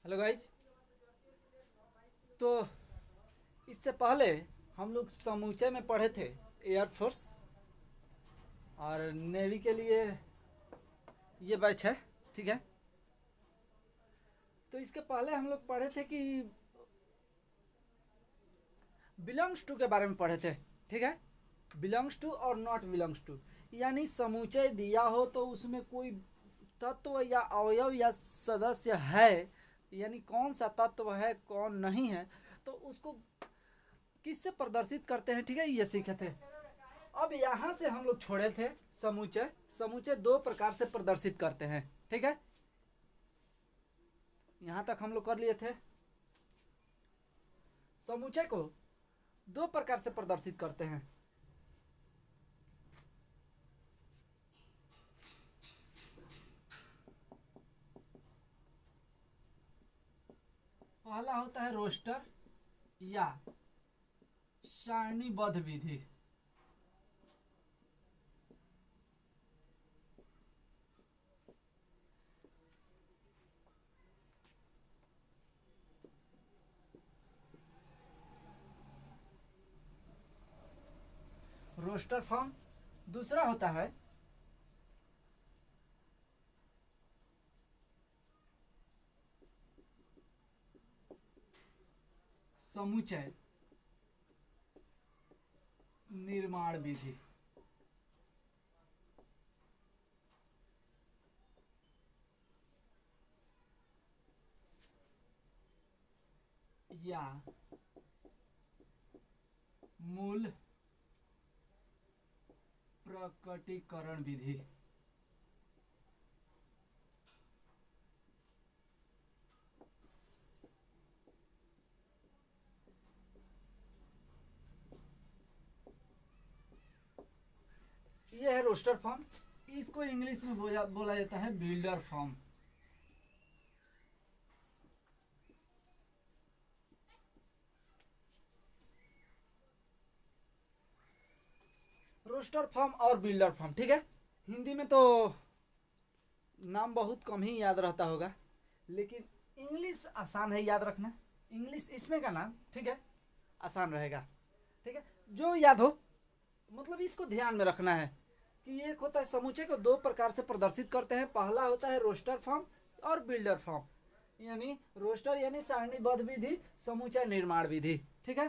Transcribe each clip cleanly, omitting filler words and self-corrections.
Hello guys. तो इससे पहले हम लोग समूचे में पढ़े थे एयरफोर्स और नेवी के लिए ये बैच है, ठीक है। तो इसके पहले हम लोग पढ़े थे कि बिलोंग्स टू के बारे में पढ़े थे, ठीक है। बिलोंग्स टू और नॉट बिलोंग्स टू, यानी समूचे दिया हो तो उसमें कोई तत्व या अवयव या सदस्य है, यानी कौन सा तत्व है कौन नहीं है, तो उसको किससे प्रदर्शित करते हैं, ठीक है, ये सीखे थे। अब यहाँ से हम लोग छोड़े थे समूचे। समूचे दो प्रकार से प्रदर्शित करते हैं, ठीक है। यहाँ तक हम लोग कर लिए थे। समूचे को दो प्रकार से प्रदर्शित करते हैं। पहला होता है रोस्टर या सारणीबद्ध विधि। Roster form. दूसरा होता है समुच्चय निर्माण विधि। या मूल प्रकटीकरण विधि। यह है रोस्टर फॉर्म। इसको इंग्लिश में बोला जाता है बिल्डर फॉर्म। रोस्टर फॉर्म और बिल्डर फॉर्म, ठीक है। हिंदी में तो नाम बहुत कम ही याद रहता होगा, लेकिन इंग्लिश आसान है याद रखना। इंग्लिश इसमें का नाम, ठीक है, आसान रहेगा, ठीक है। जो याद हो, मतलब इसको ध्यान में रखना है कि एक होता है समूचे को दो प्रकार से प्रदर्शित करते हैं। पहला होता है रोस्टर फॉर्म और बिल्डर फॉर्म, यानी रोस्टर यानी सारणीबद्ध विधि, समूचा निर्माण विधि, ठीक है।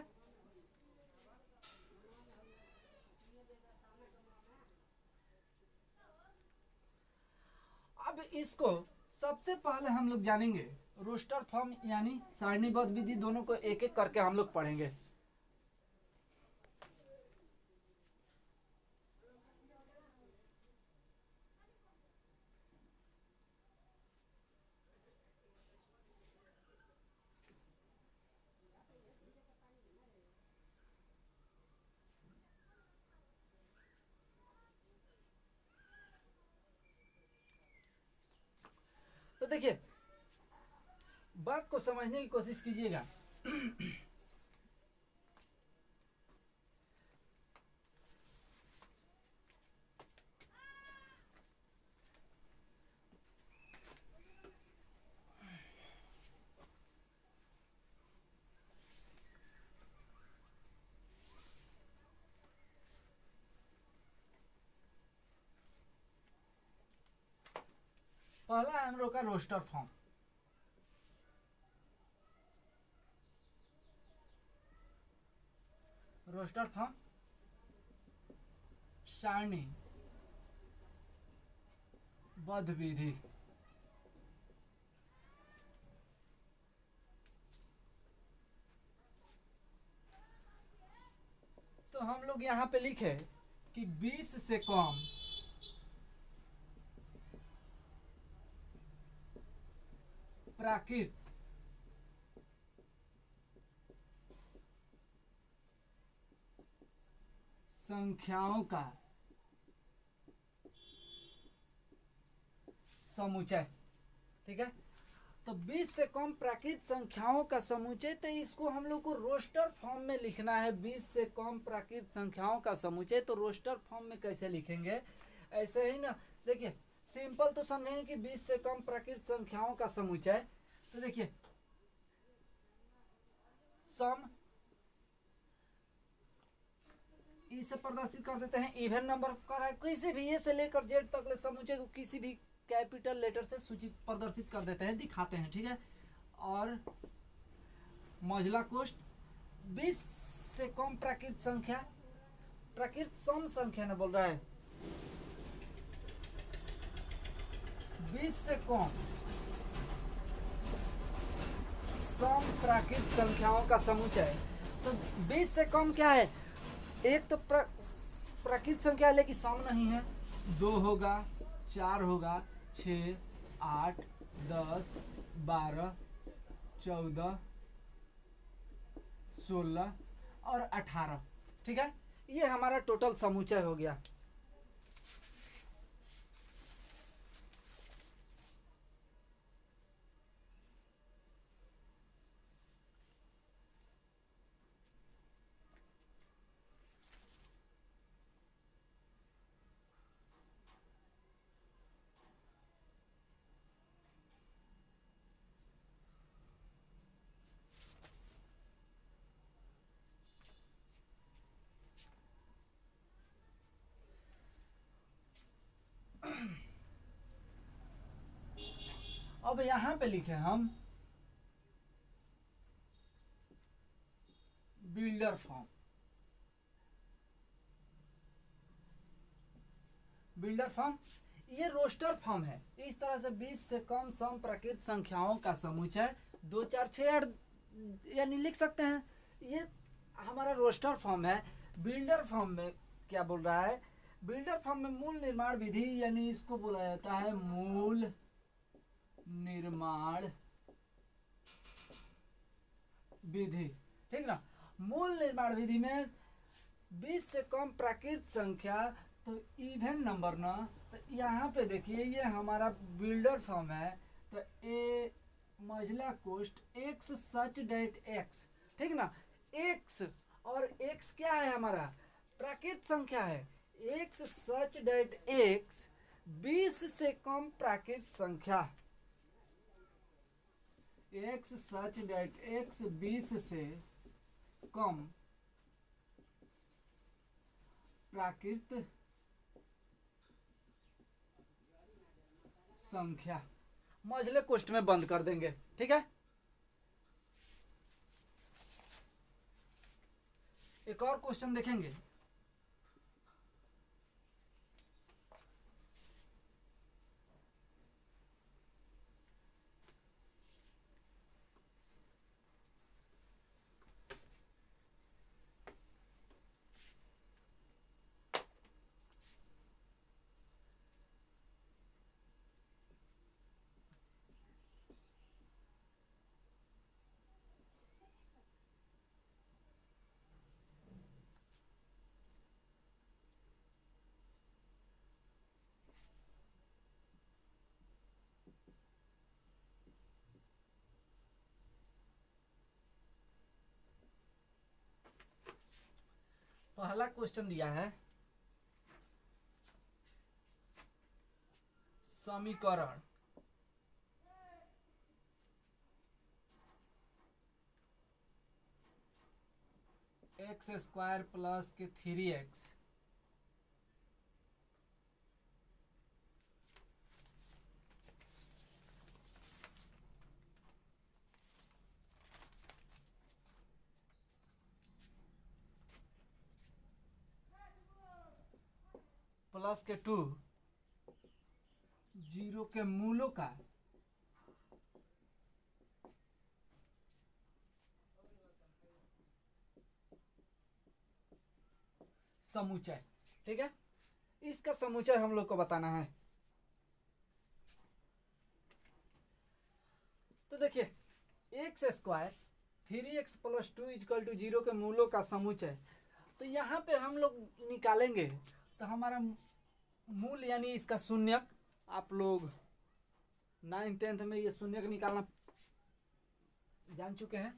अब इसको सबसे पहले हम लोग जानेंगे रोस्टर फॉर्म यानी सारणीबद्ध विधि, दोनों को एक एक करके हम लोग पढ़ेंगे। तो देखिए, बात को समझने की कोशिश कीजिएगा। पहला हम लोग का रोस्टर फॉर्म। रोस्टर फॉर्म सारणीबद्ध विधि। तो हम लोग यहाँ पे लिखे कि 20 से कम प्राकृत संख्याओं का समुच्चय, ठीक है। तो 20 से कम प्राकृत संख्याओं का समुच्चय, तो इसको हम लोग को रोस्टर फॉर्म में लिखना है। 20 से कम प्राकृत संख्याओं का समुच्चय, तो रोस्टर फॉर्म में कैसे लिखेंगे, ऐसे ही ना। देखिए, सिंपल तो समझेंगे कि 20 से कम प्राकृत संख्याओं का समुच्चय। तो देखिए, सम, इसे प्रदर्शित कर देते हैं। इवन नंबर का किसी भी ए से लेकर जेड तक समूचे को किसी भी कैपिटल लेटर से सूचित प्रदर्शित कर देते हैं, दिखाते हैं, ठीक है। और मौजूदा कोष्ठ 20 से कम प्राकृत संख्या, प्राकृत सम संख्या न बोल रहा है, 20 से कम सम प्राकृत संख्याओं का समुच्चय। तो 20 से कम क्या है, एक तो प्राकृत संख्या है लेकिन सम नहीं है, 2 होगा, 4 होगा, 6, 8, 10, 12, 14, 16 और 18, ठीक है। ये हमारा टोटल समुच्चय हो गया। अब यहां पे लिखे हम बिल्डर फॉर्म। बिल्डर फॉर्म ये रोस्टर फॉर्म है। इस तरह से 20 से कम सम प्राकृत संख्याओं का समुच्चय 2, 4, 6, 8 यानी लिख सकते हैं। ये हमारा रोस्टर फॉर्म है। बिल्डर फॉर्म में क्या बोल रहा है, बिल्डर फॉर्म में मूल निर्माण विधि यानी इसको बोला जाता है मूल निर्माण विधि, ठीक ना। मूल निर्माण विधि में 20 से कम प्राकृत संख्या तो इवन नंबर ना, तो यहाँ पे देखिए ये हमारा बिल्डर फॉर्म है। तो ए मझला कोष्ठ एक्स सच डेट एक्स, ठीक ना। एक्स और एक्स क्या है, हमारा प्राकृत संख्या है। एक्स सच डेट एक्स 20 से कम प्राकृत संख्या, एक्स सच डेट एक्स 20 से कम प्राकृत संख्या मझले कोष्ठ में बंद कर देंगे, ठीक है। एक और क्वेश्चन देखेंगे। पहला क्वेश्चन दिया है समीकरण एक्स स्क्वायर प्लस के 3x प्लस के 2 0 के मूलों का समुच्चय, ठीक है। इसका समुच्चय हम लोग को बताना है। तो देखिए X square 3x plus 2 equal to 0 के मूलों का समुच्चय। तो यहाँ पे हम लोग निकालेंगे तो हमारा मूल यानी इसका शून्यक, आप लोग 9th 10th में ये शून्यक निकालना जान चुके हैं।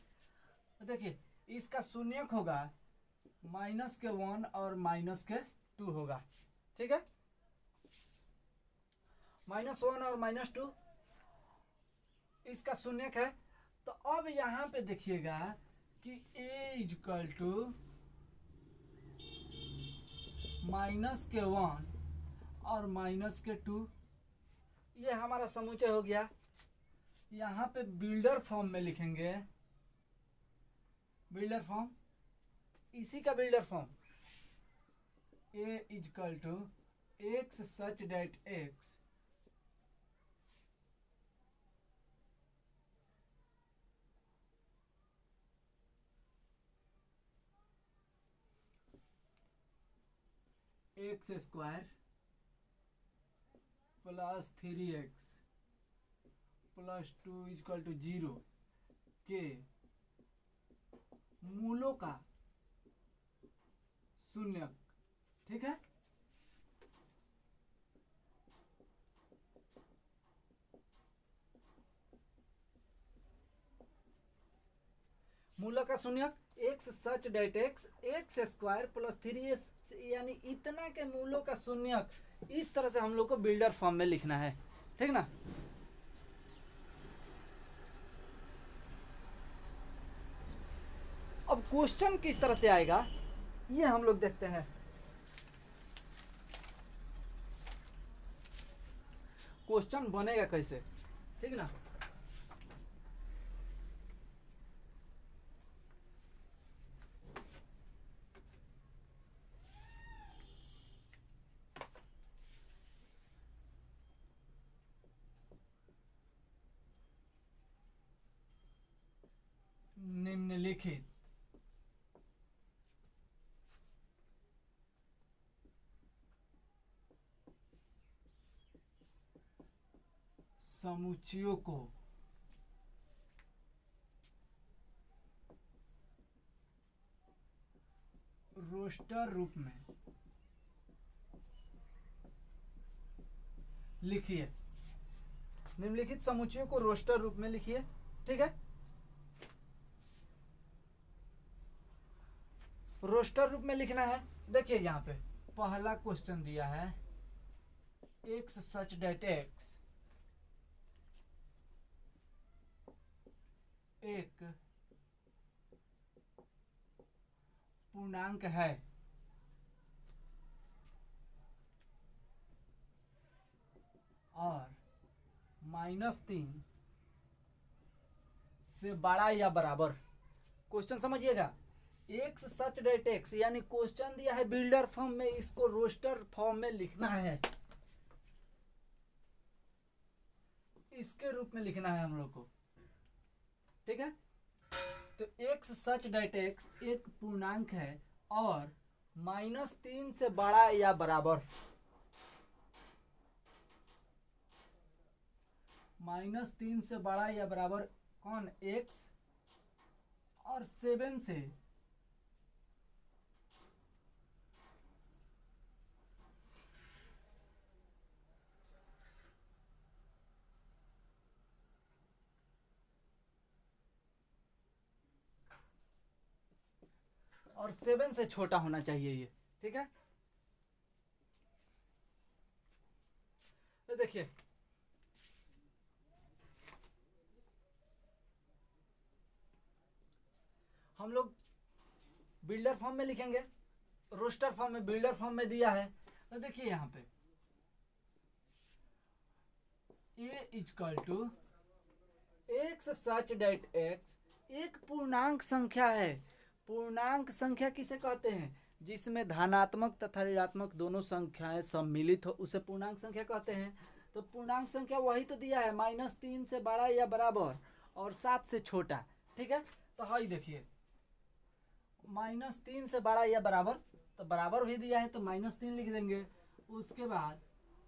तो देखिए इसका शून्यक होगा माइनस के 1 और माइनस के 2 होगा, ठीक है। -1 और -2 इसका शून्यक है। तो अब यहाँ पे देखिएगा कि a इजकल टू -1 और -2, ये हमारा समुच्चय हो गया। यहाँ पे बिल्डर फॉर्म में लिखेंगे, बिल्डर फॉर्म, इसी का builder form a equal to x such that x x square plus 3x plus 2 equal to 0 के मूलों का शून्यक। ठीक है, मूलों का शून्यक x such that x square plus 3x, यानी इतना के मूलों का शून्यक। इस तरह से हम लोग को बिल्डर फॉर्म में लिखना है। ठीक ना। अब क्वेश्चन किस तरह से आएगा ये हम लोग देखते हैं। क्वेश्चन बनेगा कैसे, ठीक ना। निम्नलिखित समुच्चयों को रोस्टर रूप में लिखिए। निम्नलिखित समुच्चयों को रोस्टर रूप में लिखिए। ठीक है, रोस्टर रूप में लिखना है। देखिए यहाँ पे पहला क्वेश्चन दिया है x सच डेट x एक पूर्णांक है और -3 से बड़ा या बराबर। क्वेश्चन समझिएगा, x सच डेट x, यानी क्वेश्चन दिया है बिल्डर फॉर्म में, इसको रोस्टर फॉर्म में लिखना है, इसके रूप में लिखना है हम लोग को। ठीक है, तो x सच डेट x एक पूर्णांक है और -3 से बड़ा या बराबर, -3 से बड़ा या बराबर कौन, x, और 7 से छोटा होना चाहिए ये। ठीक है, तो देखिए हम लोग बिल्डर फॉर्म में लिखेंगे, रोस्टर फॉर्म में, बिल्डर फॉर्म में दिया है। तो देखिए यहाँ पे a equal to x such that x एक पूर्णांक संख्या है। पूर्णांक संख्या किसे कहते हैं, जिसमें धनात्मक तथा ऋणात्मक दोनों संख्याएं सम्मिलित हो, उसे पूर्णांक संख्या कहते हैं। तो पूर्णांक संख्या वही तो दिया है, -3 से बड़ा या बराबर और 7 से छोटा। ठीक है, तो हाई देखिए -3 से बड़ा या बराबर, तो बराबर भी दिया है तो -3 लिख देंगे। उसके बाद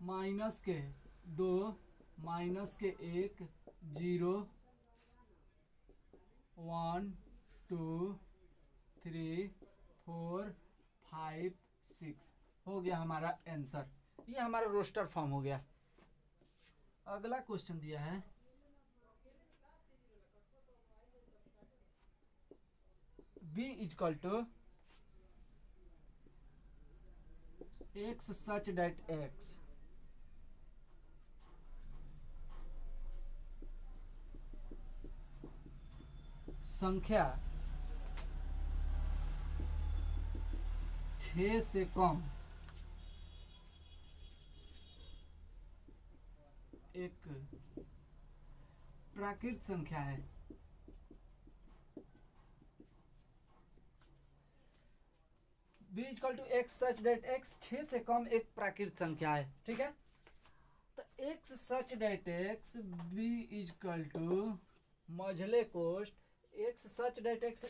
-2 -1 0 1 2 3 4 5 6 हो गया हमारा आंसर। ये हमारा रोस्टर फॉर्म हो गया। अगला क्वेश्चन दिया है b equal to x such that x संख्या 6 से कम एक प्राकृत संख्या है, b equal to X such that X 6 से कम एक प्राकृत संख्या है, ठीक है। तो x such that x b equal to मझले कोष्ट एक्स सच डेट एक्स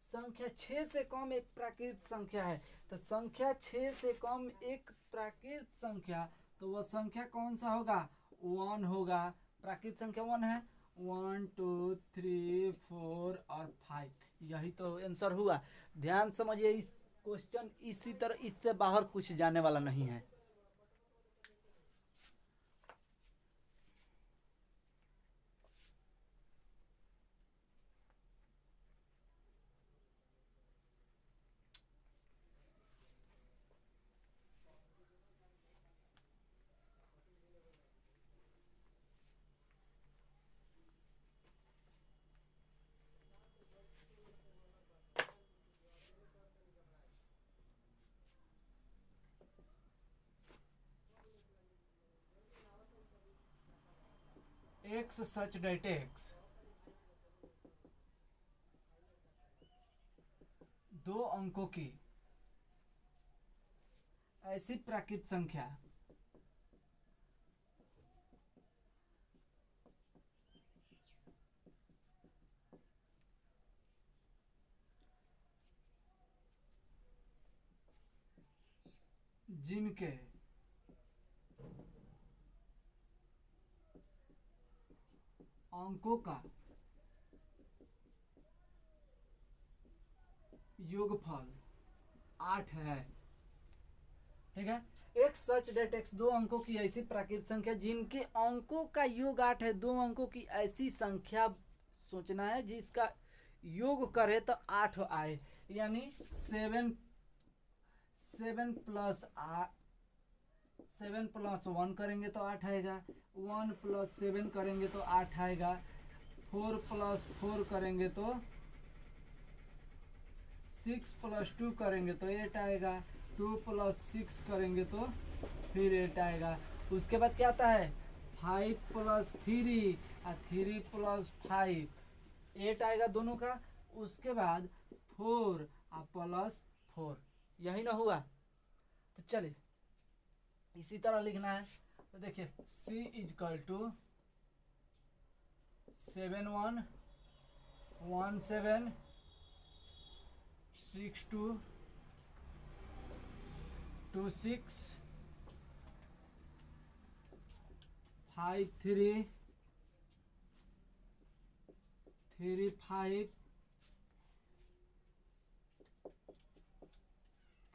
संख्या 6 से कम एक प्राकृत संख्या है। तो संख्या 6 से कम एक प्राकृत संख्या, तो वह संख्या कौन सा होगा, 1 होगा। प्राकृत संख्या 1 है, 1 2 3 4 और 5, यही तो आंसर हुआ। ध्यान समझिए, इस क्वेश्चन इसी तरह, इससे बाहर कुछ जाने वाला नहीं है। एक्स सच डेट एक्स 2 अंकों की ऐसी प्राकृत संख्या जिनके अंकों का योगफल 8 है, ठीक है। एक्स सच डेट एक्स 2 अंकों की ऐसी प्राकृत संख्या जिनके अंकों का योग 8 है। 2 अंकों की ऐसी संख्या सोचना है जिसका योग करे तो 8 आए, यानी 7 प्लस 1 करेंगे तो 8 आएगा, 1 प्लस 7 करेंगे तो 8 आएगा, 4 प्लस 4 करेंगे तो 6 प्लस 2 करेंगे तो 8 आएगा, 2 प्लस 6 करेंगे तो फिर 8 आएगा। उसके बाद क्या आता है, 5 प्लस 3 और 3 प्लस 5, 8 आएगा दोनों का। उसके बाद 4 और प्लस 4, यही ना हुआ। तो चलिए इसी तरह लिखना है। तो देखिए c इजकल टू 7 1 1 7 6 2 2 6 5 3 3 5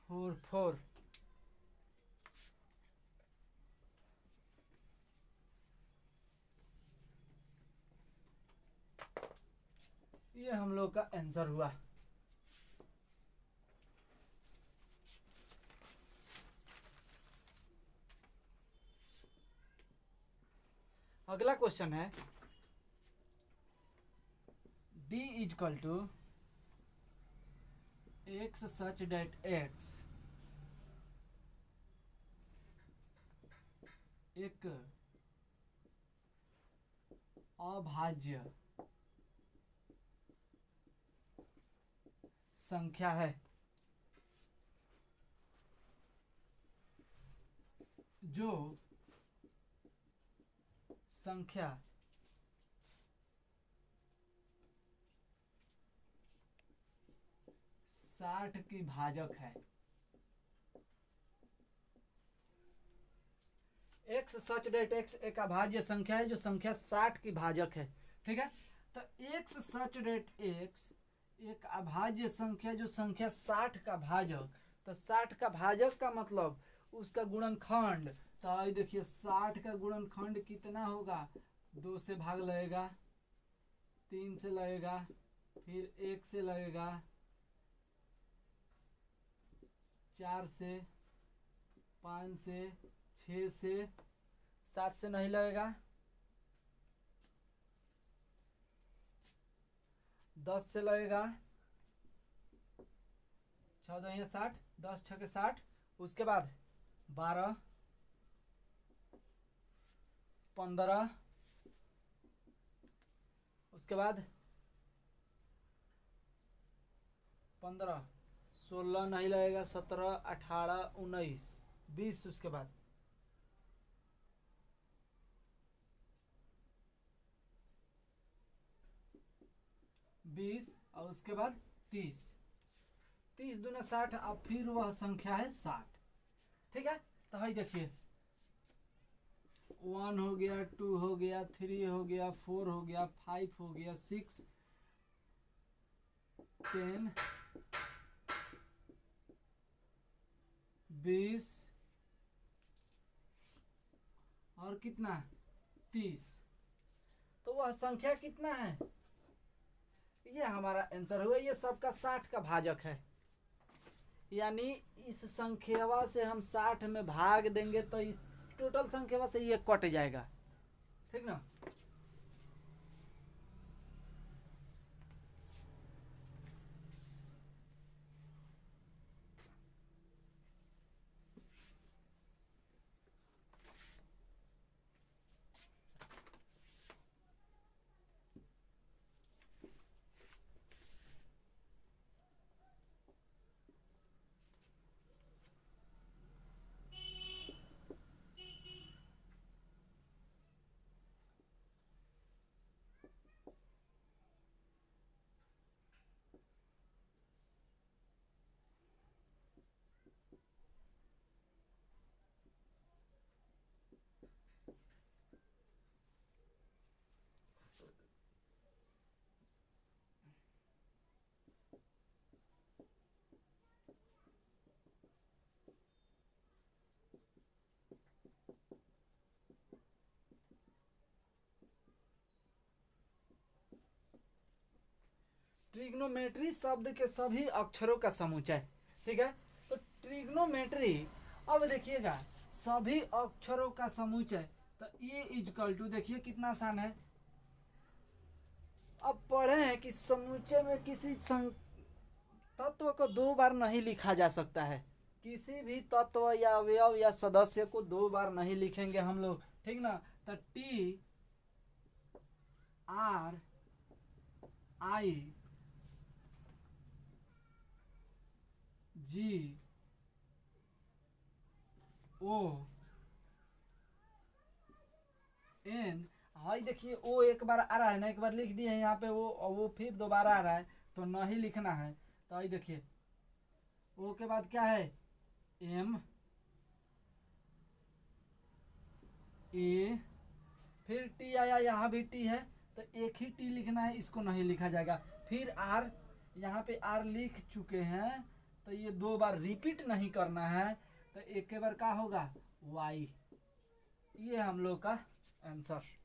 4 4। ये हम लोग का आंसर हुआ। अगला क्वेश्चन है d equal to X such that X एक अभाज्य संख्या है जो संख्या साठ की भाजक है। एक्स सच डेट एक्स एक अभाज्य संख्या है जो संख्या 60 की भाजक है, ठीक है। तो एक्स सच डेट एक्स एक अभाज्य संख्या जो संख्या 60 का भाजक, तो 60 का भाजक का मतलब उसका गुणनखंड। तो आई देखिए 60 का गुणनखंड कितना होगा, 2 से भाग लगेगा, 3 से लगेगा, फिर 1 से लगेगा, 4 से, 5 से, 6 से, 7 से नहीं लगेगा, 10 से लगेगा, 14 या 60, 10 छके 60, उसके बाद 12, 15, उसके बाद 15, 16 नहीं लगेगा, 17, 18, 19, 20, उसके बाद 20 और उसके बाद 30, 30 दूना 60, अब फिर वह संख्या है 60। ठीक है, तो भाई देखिए 1 हो गया, 2 हो गया, 3 हो गया, 4 हो गया, 5 हो गया, 6, 10, 20 और कितना 30। तो वह संख्या कितना है, ये हमारा आंसर हुआ। ये सबका 60 का भाजक है, यानी इस संख्यावा से हम 60 में भाग देंगे तो इस टोटल संख्यावा से ये कट जाएगा। ठीक ना। ट्रिग्नोमेट्री शब्द के सभी अक्षरों का समुच्चय। ठीक है, तो ट्रिग्नोमेट्री, अब देखिएगा सभी अक्षरों का समुच्चय, तो ये इजकल टू, देखिए कितना आसान है। अब पढ़े हैं कि समुच्चय में किसी तत्व को 2 बार नहीं लिखा जा सकता है। किसी भी तत्व या अवयव या सदस्य को 2 बार नहीं लिखेंगे हम लोग। ठीक ना। तो T R I G O N, हाई देखिए ओ एक बार आ रहा है ना, एक बार लिख दिए हैं यहाँ पे वो फिर दोबारा आ रहा है, तो नहीं लिखना है। तो आई देखिए ओ के बाद क्या है, एम ए, फिर टी आया, यहाँ भी टी है, तो एक ही टी लिखना है, इसको नहीं लिखा जाएगा। फिर आर, यहाँ पे आर लिख चुके हैं, तो ये 2 बार रिपीट नहीं करना है, तो एक के बार क्या होगा, वाई। ये हम लोग का आंसर।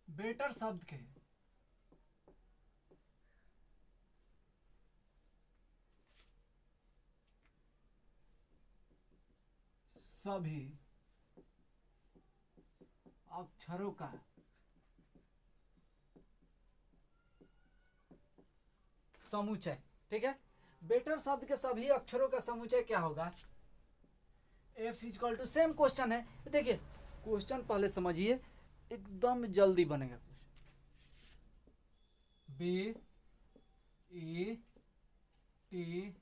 बेटर शब्द के सभी अक्षरों का समुच्चय। ठीक है, बेटर शब्द के सभी अक्षरों का समुच्चय क्या होगा, F is equal to, same question है। देखिए क्वेश्चन पहले समझिए, एकदम जल्दी बनेगा। बी ई टी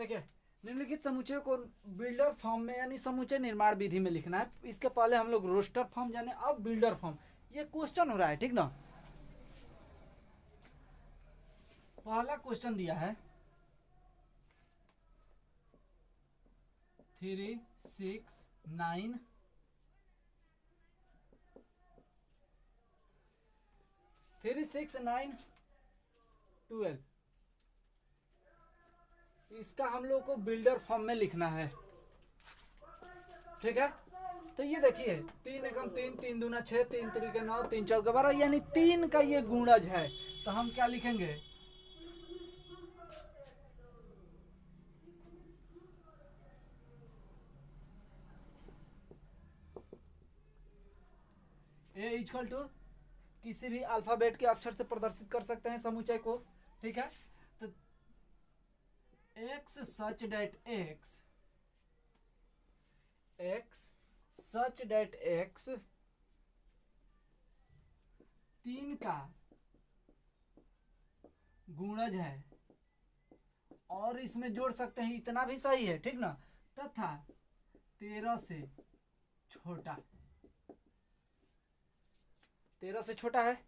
देखिए, निम्नलिखित समुच्चय को बिल्डर फॉर्म में यानी समुच्चय निर्माण विधि में लिखना है। इसके पहले हम लोग रोस्टर फॉर्म जाने, अब बिल्डर फॉर्म। ये क्वेश्चन हो रहा है, ठीक ना। पहला क्वेश्चन दिया है 3, 6, 9, 3, 6, 9, 12। इसका हम लोग को बिल्डर फॉर्म में लिखना है, ठीक है। तो ये देखिए, 3 एकम 3, 3 दूना 6, 3 त्रिके 9, 3 चौके 12, यानी 3 का ये गुणज है। तो हम क्या लिखेंगे, ए इक्वल टू किसी भी अल्फाबेट के अक्षर से प्रदर्शित कर सकते हैं समुच्चय को, ठीक है। तो x such that x such that x 3 का गुणज है, और इसमें जोड़ सकते हैं इतना भी सही है, ठीक ना, तथा 13 से छोटा, 13 से छोटा है।